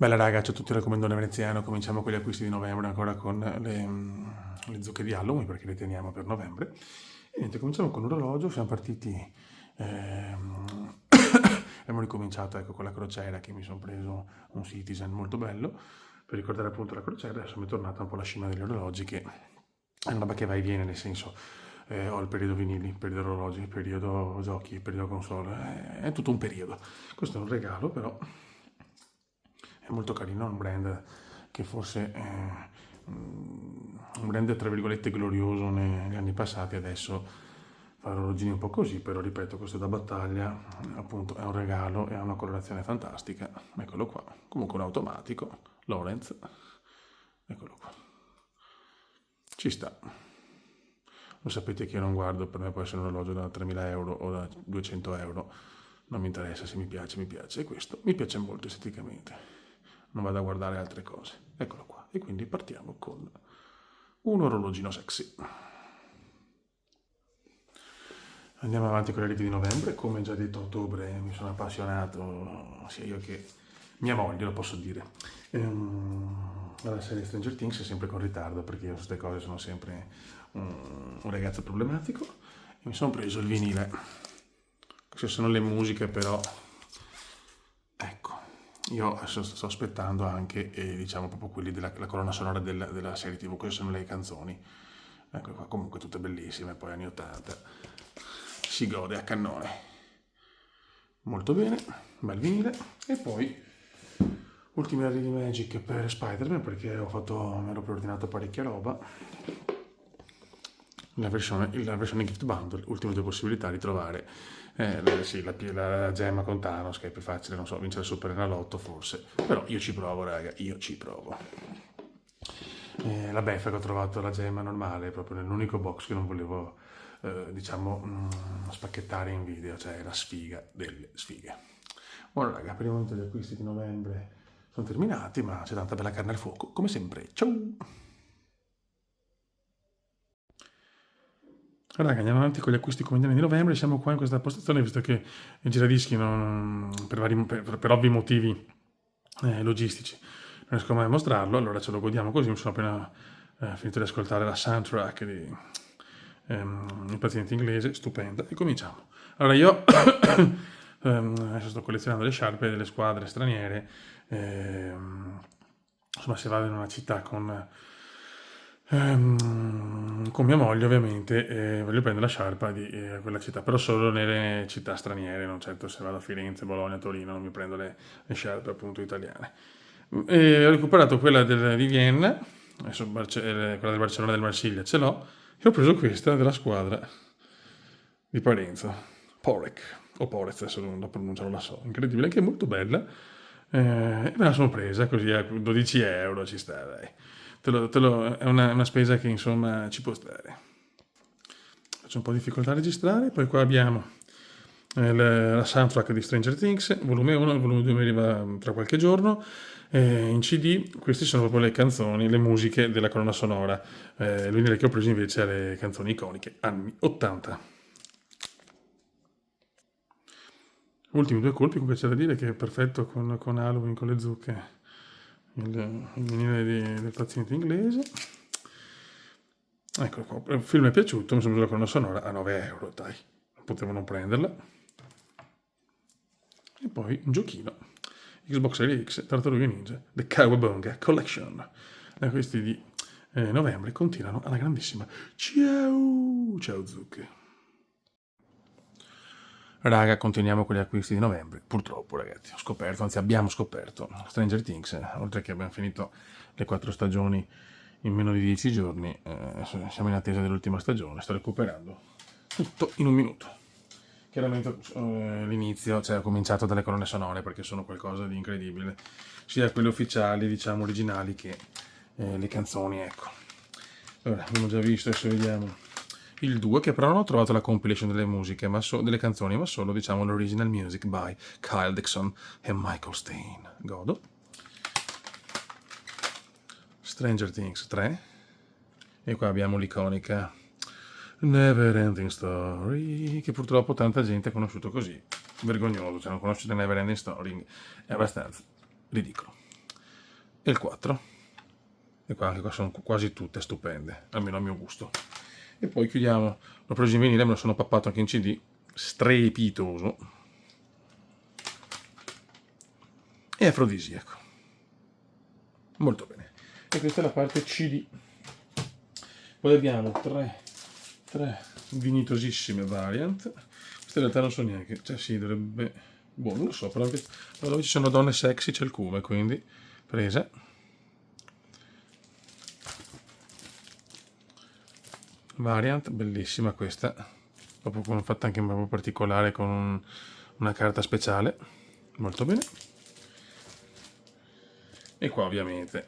Bella raga, ciao a tutti, raccomandone veneziano, cominciamo con gli acquisti di novembre ancora con le zucche di Halloween perché le teniamo per novembre. E niente, cominciamo con l'orologio, siamo partiti, ehm, abbiamo ricominciato ecco, con la crociera che mi sono preso un Citizen molto bello per ricordare appunto la crociera, adesso mi è tornata un po' la scimmia degli orologi che è una roba che va e viene, nel senso ho il periodo vinili, il periodo orologi, il periodo giochi, il periodo console, è tutto un periodo. Questo è un regalo però è molto carino, è un brand che forse è un brand tra virgolette glorioso negli anni passati, adesso fa orologini un po' così, però ripeto, questo è da battaglia, appunto è un regalo e ha una colorazione fantastica, eccolo qua, comunque un automatico, Lorenz, eccolo qua, ci sta. Lo sapete che io non guardo, per me può essere un orologio da 3.000 euro o da 200 euro, non mi interessa, se mi piace, mi piace. E questo mi piace molto esteticamente. Non vado a guardare altre cose. Eccolo qua. E quindi partiamo con un orologino sexy. Andiamo avanti con le riti di novembre. Come già detto a ottobre mi sono appassionato, sia io che mia moglie, lo posso dire. La serie Stranger Things è sempre con ritardo perché io su queste cose sono sempre un ragazzo problematico. E mi sono preso il vinile. Queste sono le musiche però. Ecco, io adesso sto aspettando anche, diciamo, proprio quelli della la colonna sonora della serie TV, queste sono le canzoni. Ecco qua, comunque tutte bellissime, poi anni 80. Si gode a cannone. Molto bene, bel vinile. E poi, ultimi arrivi di Magic per Spider-Man, perché mi ero preordinato parecchia roba. La versione Gift Bundle, ultime due possibilità di trovare sì, la gemma con Thanos, che è più facile, non so, vincere il Super Enalotto forse, però io ci provo raga, io ci provo. La beffa che ho trovato la gemma normale, proprio nell'unico box che non volevo, diciamo, spacchettare in video, cioè la sfiga delle sfighe. Buono raga, per il momento gli acquisti di novembre sono terminati, ma c'è tanta bella carne al fuoco, come sempre, ciao! Raga, andiamo avanti con gli acquisti quotidiani di novembre. Siamo qua in questa postazione, visto che i giradischi, per ovvi motivi logistici, non riesco mai a mostrarlo. Allora ce lo godiamo così. Mi sono appena finito di ascoltare la soundtrack di Il paziente inglese, stupenda. E cominciamo. Allora, io adesso sto collezionando le sciarpe delle squadre straniere. Insomma, se vado in una città con mia moglie ovviamente voglio prendere la sciarpa di quella città, però solo nelle città straniere, non certo se vado a Firenze, Bologna, Torino, non mi prendo le sciarpe appunto italiane. E ho recuperato quella di Vienna, adesso quella del Barcellona e del Marsiglia ce l'ho, e ho preso questa della squadra di Parenzo, Porec, o Porez, adesso la pronuncia non la so, incredibile, anche molto bella, e me la sono presa così a 12 euro, ci sta, dai. È una spesa che insomma ci può stare. Faccio un po' di difficoltà a registrare, poi qua abbiamo la soundtrack di Stranger Things, volume 1, il volume 2 mi arriva tra qualche giorno, in CD queste sono proprio le canzoni, le musiche della colonna sonora, l'unica che ho preso invece è le canzoni iconiche, anni 80. Ultimi due colpi, comunque c'è da dire che è perfetto con Halloween, con le zucche, il vinile del paziente inglese. Ecco qua, il film è piaciuto, mi sono preso la colonna sonora a 9 euro, dai, non potevo non prenderla. E poi un giochino, Xbox Series X, Tartarughe Ninja, The Cowabunga Collection. E questi di novembre continuano alla grandissima. Ciao, ciao zucche. Raga, continuiamo con gli acquisti di novembre. Purtroppo, ragazzi, ho scoperto, anzi abbiamo scoperto Stranger Things, oltre che abbiamo finito le 4 stagioni in meno di 10 giorni, siamo in attesa dell'ultima stagione, sto recuperando tutto in un minuto. Chiaramente l'inizio, cioè ho cominciato dalle colonne sonore perché sono qualcosa di incredibile, sia quelle ufficiali, diciamo originali, che le canzoni, ecco. Allora, abbiamo già visto, adesso vediamo il 2, che però non ho trovato la compilation delle musiche, delle canzoni, ma solo diciamo l'original music by Kyle Dixon e Michael Stein. Godo. Stranger Things 3, e qua abbiamo l'iconica Never Ending Story, che purtroppo tanta gente ha conosciuto così, vergognoso, cioè non conoscete Never Ending Story, è abbastanza ridicolo. e il 4. E qua anche qua sono quasi tutte stupende, almeno a mio gusto. E poi chiudiamo, l'ho preso in vinile, me lo sono pappato anche in CD, strepitoso e afrodisiaco. Molto bene. E questa è la parte CD. Poi abbiamo tre dignitosissime variant. Queste in realtà non so neanche, cioè sì, dovrebbe... boh, non lo so, però anche dove ci sono donne sexy c'è il cume, quindi prese. Variant, bellissima questa, proprio fatta anche in modo particolare con una carta speciale, molto bene. E qua ovviamente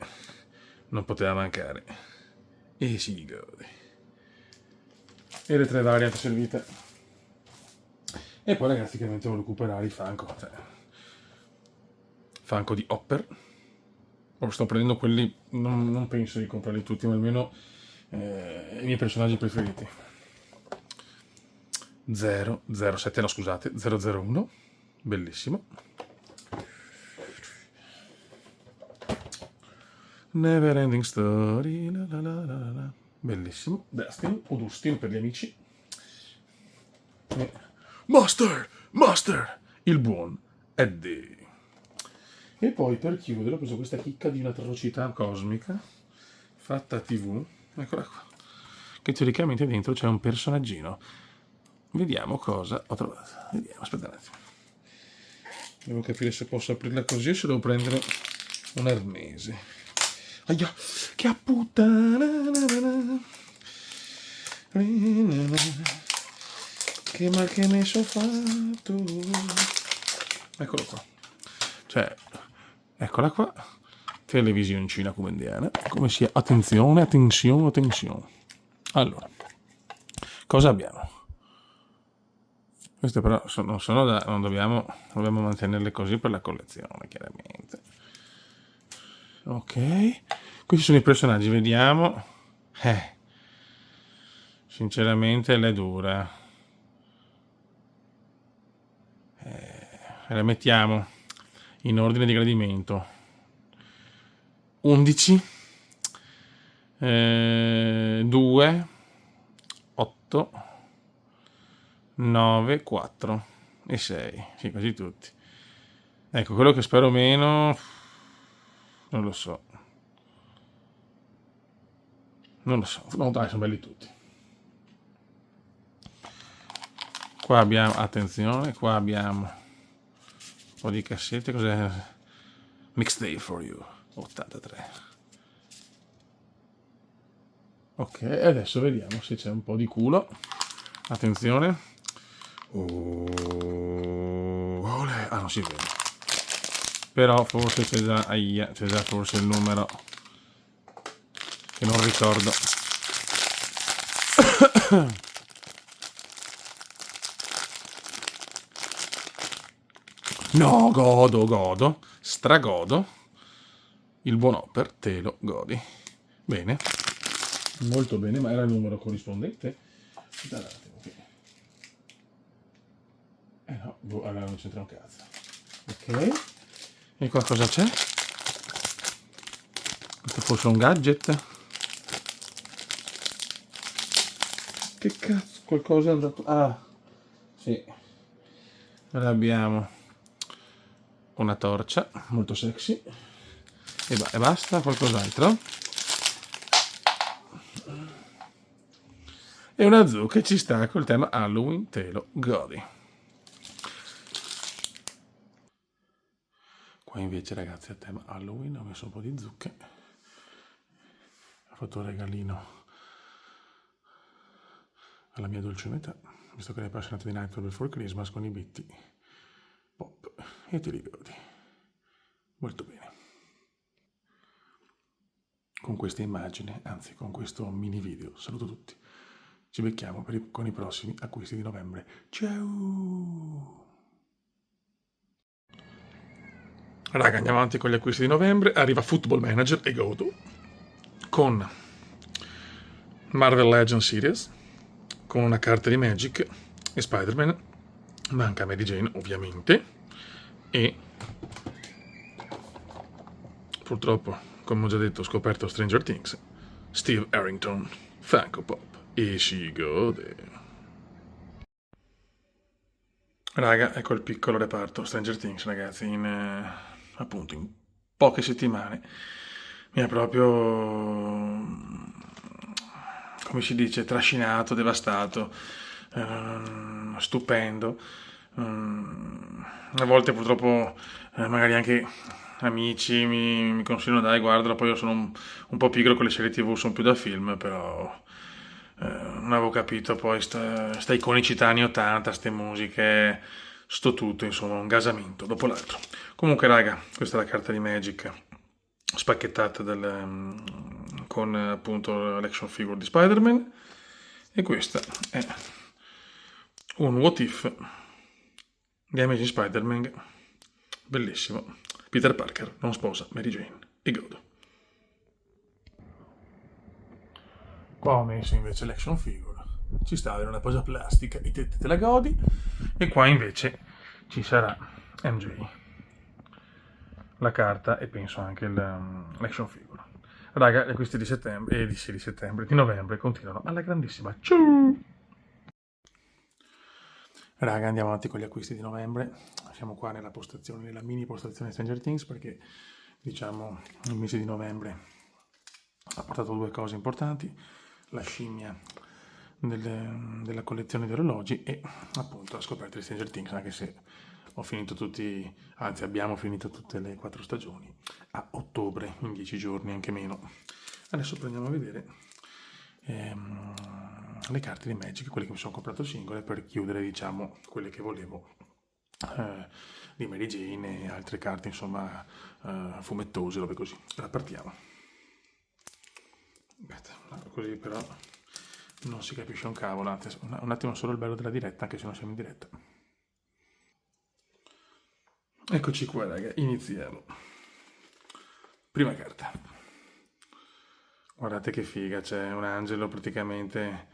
non poteva mancare e si gode. E le 3 variant servite. E poi ragazzi chiaramente devo recuperare i Funko, cioè Funko di Hopper. Sto prendendo quelli, non penso di comprarli tutti, ma almeno i miei personaggi preferiti. 007, no scusate, 001, bellissimo. Never Ending Story, la la la la la. Bellissimo. Dustin o Dustin per gli amici. Master, il buon Eddie. E poi per chiudere ho preso questa chicca di un'atrocità cosmica fatta a TV, eccola qua, che teoricamente dentro c'è un personaggino. Vediamo cosa ho trovato. Vediamo, aspetta un attimo. Devo capire se posso aprirla così o se devo prendere un arnese. Aia, che a puttana. Che mal che mi sono fatto. Eccolo qua. Cioè, eccola qua. Televisioncina come indiana. Come sia. Attenzione. Allora, cosa abbiamo? Queste però non sono da... non dobbiamo mantenerle così per la collezione, chiaramente. Ok. Questi sono i personaggi, vediamo. Sinceramente l'è dura. La mettiamo in ordine di gradimento. 11, 2, 8, 9, 4 e 6. Sì, quasi tutti. Ecco, quello che spero meno... non lo so. No, dai, sono belli tutti. Qua abbiamo, attenzione, qua abbiamo un po' di cassette, cos'è? Mixed Day for You, 83. Ok, adesso vediamo se c'è un po' di culo. Attenzione. Olè. Ah, non si vede. Però forse c'è già forse il numero che non ricordo. No, godo, stragodo. Il buon Hopper, te lo godi. Bene. Molto bene, ma era il numero corrispondente? Aspetta un attimo. No, allora non c'entra un cazzo. Ok. E qua cosa c'è? Questo forse è un gadget? Che cazzo? Qualcosa è andato... Ah, sì. Allora abbiamo una torcia, molto sexy. E basta, qualcos'altro. E una Zoo che ci sta col tema Halloween, te lo godi. Qua invece ragazzi a tema Halloween ho messo un po' di zucche. Ho fatto un regalino alla mia dolce metà, visto che lei è appassionata di Nightmare Before Christmas con i bitti pop e te li godi. Molto bene. Con questa immagine, anzi con questo mini video, saluto tutti. Ci becchiamo con i prossimi acquisti di novembre. Ciao! Raga, andiamo avanti con gli acquisti di novembre. Arriva Football Manager e godo con Marvel Legends Series, con una carta di Magic e Spider-Man. Manca Mary Jane ovviamente e Purtroppo, come ho già detto, ho scoperto Stranger Things. Steve Harrington, Funko Pop, e si gode. Raga, ecco il piccolo reparto Stranger Things, ragazzi, appunto in poche settimane mi ha proprio, come si dice, trascinato, devastato, stupendo. A volte purtroppo magari anche amici mi consigliano dai guardala, poi io sono un po' pigro con le serie TV, sono più da film, però non avevo capito poi sta iconicità anni 80, ste musiche, sto tutto, insomma, un gasamento dopo l'altro. Comunque, raga, questa è la carta di Magic spacchettata con appunto l'action figure di Spider-Man e questa è un What If di Amazing Spider-Man, bellissimo. Peter Parker non sposa Mary Jane e godo. Qua ho messo invece l'action figure, ci sta avere una posa plastica e te la godi, e qua invece ci sarà MJ, la carta e penso anche l'action figure. Raga, gli acquisti di settembre, di settembre, di novembre continuano alla grandissima. Ciao! Raga, andiamo avanti con gli acquisti di novembre. Siamo qua nella postazione, nella mini postazione Stranger Things, perché diciamo il mese di novembre ha portato due cose importanti: la scimmia della collezione di orologi e appunto la scoperta di Stranger Things, anche se ho finito tutti, anzi abbiamo finito tutte le 4 stagioni a ottobre, in 10 giorni, anche meno. Adesso prendiamo a vedere le carte di Magic, quelle che mi sono comprato singole, per chiudere diciamo quelle che volevo di Mary Jane e altre carte insomma fumettose, robe così. Allora partiamo. Aspetta, così però non si capisce un cavolo, anzi, un attimo solo il bello della diretta, anche se non siamo in diretta. Eccoci qua, raga, iniziamo. Prima carta. Guardate che figa, c'è un angelo praticamente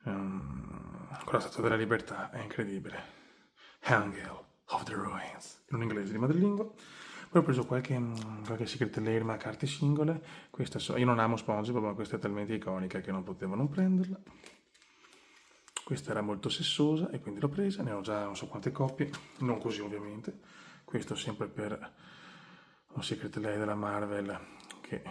con la statua della libertà, è incredibile. Angel of the Ruins, in un inglese di madrelingua. Poi ho preso qualche Secret Lair, ma carte singole. Io non amo SpongeBob, ma questa è talmente iconica che non potevo non prenderla. Questa era molto sessosa e quindi l'ho presa, ne ho già non so quante coppie, non così ovviamente. Questo sempre per un Secret Lair della Marvel che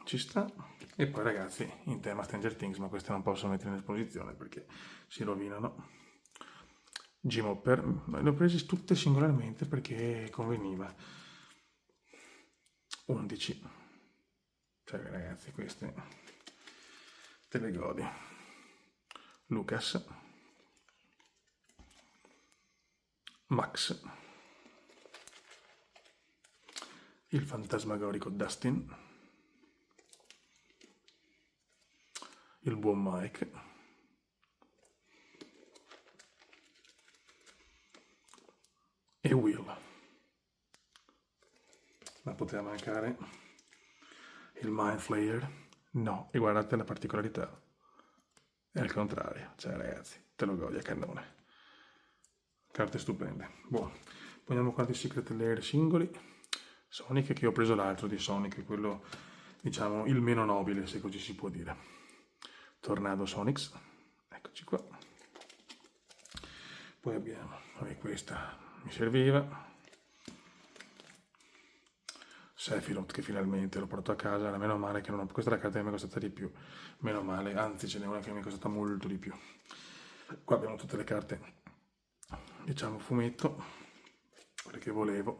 ci sta. E poi ragazzi, in tema Stranger Things, ma queste non posso mettere in esposizione perché si rovinano. G-Mopper, le ho prese tutte singolarmente perché conveniva. 11. Cioè ragazzi, queste te le godi. Lucas, Max, il fantasmagorico Dustin, il buon Mike, e Will. Ma poteva mancare il Mind Flayer? No, e guardate la particolarità. È al contrario, cioè ragazzi, te lo godi a cannone. Carte stupende. Boh, prendiamo quanti Secret Lair singoli. Sonic, che ho preso l'altro di Sonic, quello diciamo il meno nobile, se così si può dire. Tornado Sonics, eccoci qua. Poi abbiamo, questa mi serviva. Sephiroth, che finalmente l'ho portato a casa, era meno male che non ho... Questa è la carta che mi è costata di più, meno male, anzi ce n'è una che mi è costata molto di più. Qua abbiamo tutte le carte, diciamo fumetto, quelle che volevo.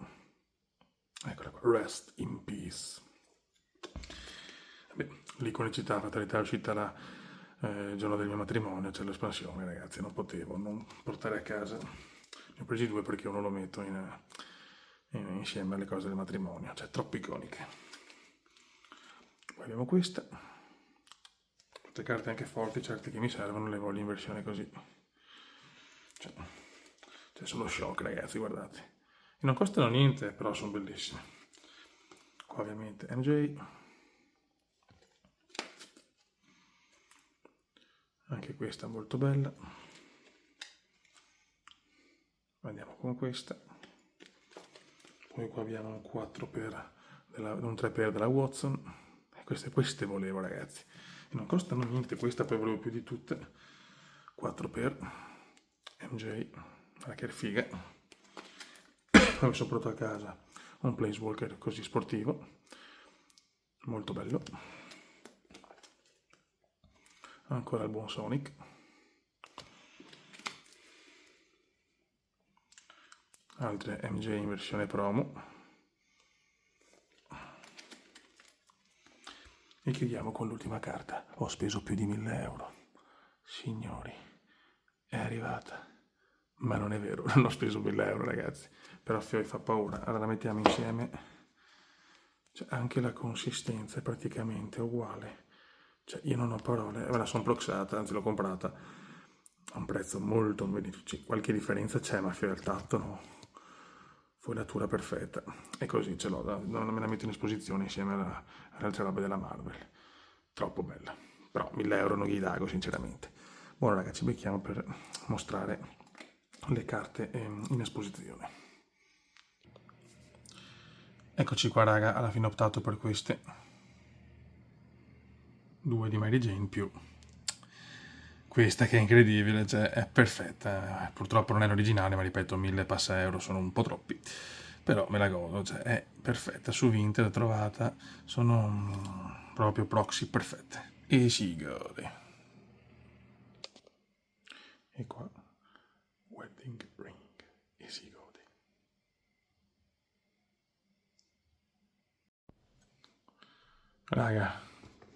Eccola qua, Rest in Peace. Beh, l'iconicità, fatalità è uscita il giorno del mio matrimonio, c'è l'espansione ragazzi, non potevo non portare a casa. Ne ho presi due perché uno lo metto insieme alle cose del matrimonio, cioè troppo iconiche. Poi abbiamo questa, tutte carte anche forti, certe che mi servono, le voglio in versione così. Cioè sono shock ragazzi, guardate. E non costano niente, però sono bellissime. Qua ovviamente MJ. Anche questa molto bella. Andiamo con questa. Poi qua abbiamo un 4 per un 3x della Watson. Queste volevo, ragazzi. E non costano niente, questa poi volevo più di tutte. 4x MJ, guarda che figa. Poi mi sono portato a casa un Planeswalker così sportivo, molto bello. Ancora il buon Sonic. Altre MJ in versione promo. E chiudiamo con l'ultima carta. Ho speso più di 1000 euro. Signori, è arrivata. Ma non è vero, non ho speso 1000 euro, ragazzi. Però fa paura. Allora la mettiamo insieme. Cioè, anche la consistenza è praticamente uguale. Cioè, io non ho parole. Me la sono proxata, anzi l'ho comprata a un prezzo molto... Qualche differenza c'è, ma fino al tatto no. Fogliatura perfetta. E così ce l'ho, non me la metto in esposizione insieme alle altre robe della Marvel. Troppo bella. Però 1000 euro non gli dago, sinceramente. Buono ragazzi, ci becchiamo per mostrare le carte in esposizione. Eccoci qua raga, alla fine ho optato per queste 2 di Mary Jane più questa che è incredibile, cioè è perfetta. Purtroppo non è l'originale, ma ripeto, 1000 passa euro sono un po' troppi, però me la godo, cioè è perfetta. Su Vinted trovata, sono proprio proxy perfette e si gode. E qua wedding ring e si gode. Raga,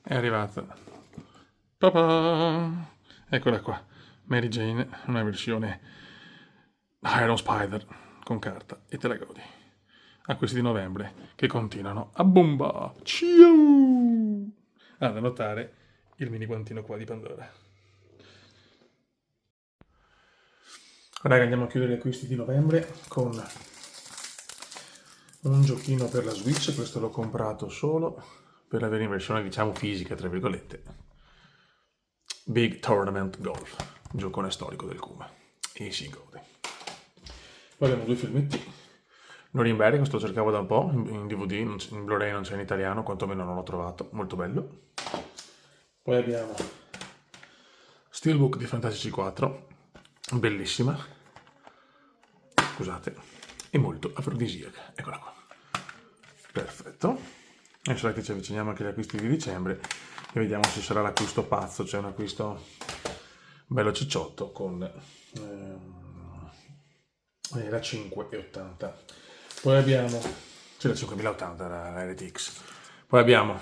è arrivata. Ta-da! Eccola qua, Mary Jane, una versione Iron Spider con carta e te la godi. A questi di novembre che continuano a bomba. Ciao! Ah, da notare il mini guantino qua di Pandora. Raga, andiamo a chiudere gli acquisti di novembre con un giochino per la Switch. Questo l'ho comprato solo per avere in versione, diciamo, fisica, tra virgolette. Big Tournament Golf, giocone storico del Kuma. E si gode. Poi abbiamo 2 filmetti. Norimberry, questo lo cercavo da un po', in DVD, in Blu-ray non c'è in italiano, quantomeno non l'ho trovato, molto bello. Poi abbiamo Steelbook di Fantasy 4, bellissima, scusate, e molto afrodisiaca, eccola qua. Perfetto. Adesso che ci avviciniamo anche agli acquisti di dicembre e vediamo se sarà l'acquisto pazzo, cioè un acquisto bello cicciotto con la 5,80. Poi abbiamo, cioè la 5080, la RTX. Poi abbiamo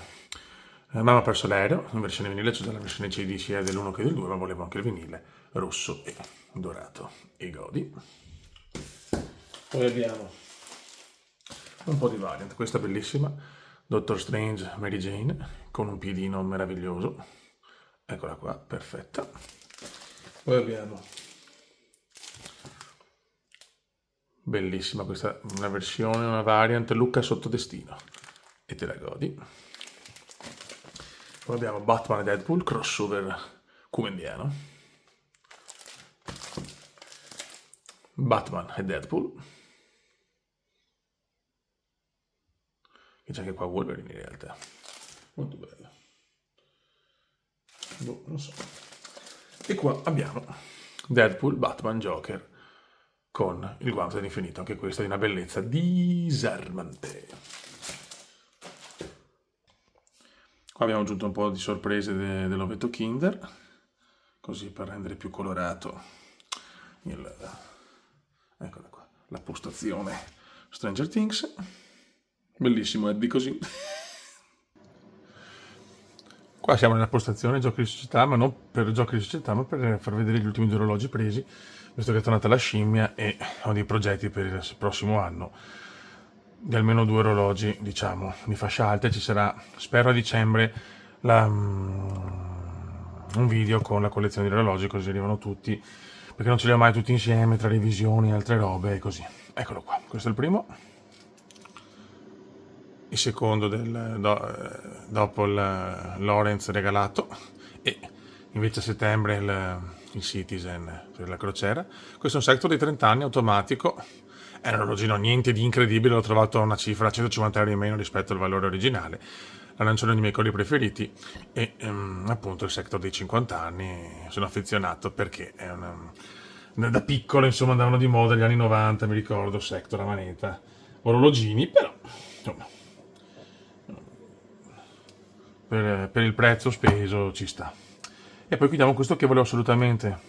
Mamma ha perso l'aereo, in versione vinile, c'è già la versione CD sia dell'1 che del 2, ma volevo anche il vinile rosso e dorato. E godi. Poi abbiamo un po' di variant, questa è bellissima, Doctor Strange Mary Jane, con un piedino meraviglioso. Eccola qua, perfetta. Poi abbiamo bellissima questa, una versione, una variant Luca sotto destino e te la godi. Poi abbiamo Batman e Deadpool crossover kumendiano. Batman e Deadpool, che c'è anche qua Wolverine in realtà, molto bello. Boh, non so. E qua abbiamo Deadpool, Batman, Joker con il guanto dell'infinito, anche questo è di una bellezza disarmante. Qua abbiamo aggiunto un po' di sorprese dell'ovetto Kinder, così per rendere più colorato eccola qua, la postazione Stranger Things. Bellissimo Eddie così. Qua siamo nella postazione giochi di società, ma non per giochi di società, ma per far vedere gli ultimi 2 orologi presi, visto che è tornata la scimmia e ho dei progetti per il prossimo anno di almeno 2 orologi, diciamo, di fascia alta. Ci sarà, spero a dicembre, un video con la collezione di orologi, così arrivano tutti, perché non ce li ho mai tutti insieme, tra revisioni e altre robe e così. Eccolo qua, questo è il primo. Il secondo dopo il Lorenz regalato e invece a settembre il Citizen per la crociera. Questo è un Sector di 30 anni automatico, È un orologino niente di incredibile, l'ho trovato a una cifra 150 euro in meno rispetto al valore originale. L'arancione è uno dei miei colori preferiti e appunto il Sector dei 50 anni sono affezionato perché è da piccolo insomma andavano di moda negli anni 90, mi ricordo, Sector a manetta, orologini, però insomma per il prezzo speso ci sta. E poi chiudiamo questo che volevo assolutamente,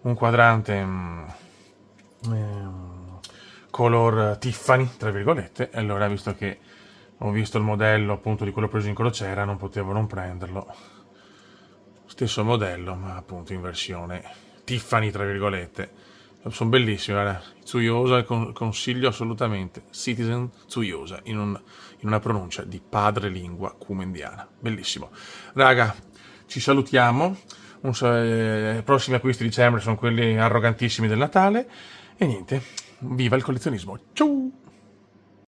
un quadrante color Tiffany, tra virgolette, e allora visto che ho visto il modello appunto di quello preso in crociera, non potevo non prenderlo. Stesso modello, ma appunto in versione Tiffany, tra virgolette. Sono bellissimi, guarda. Tsuyosa, consiglio assolutamente. Citizen Tsuyosa, in una pronuncia di padrelingua cumendiana. Bellissimo. Raga, ci salutiamo. I prossimi acquisti di dicembre sono quelli arrogantissimi del Natale. E niente, viva il collezionismo. Ciao!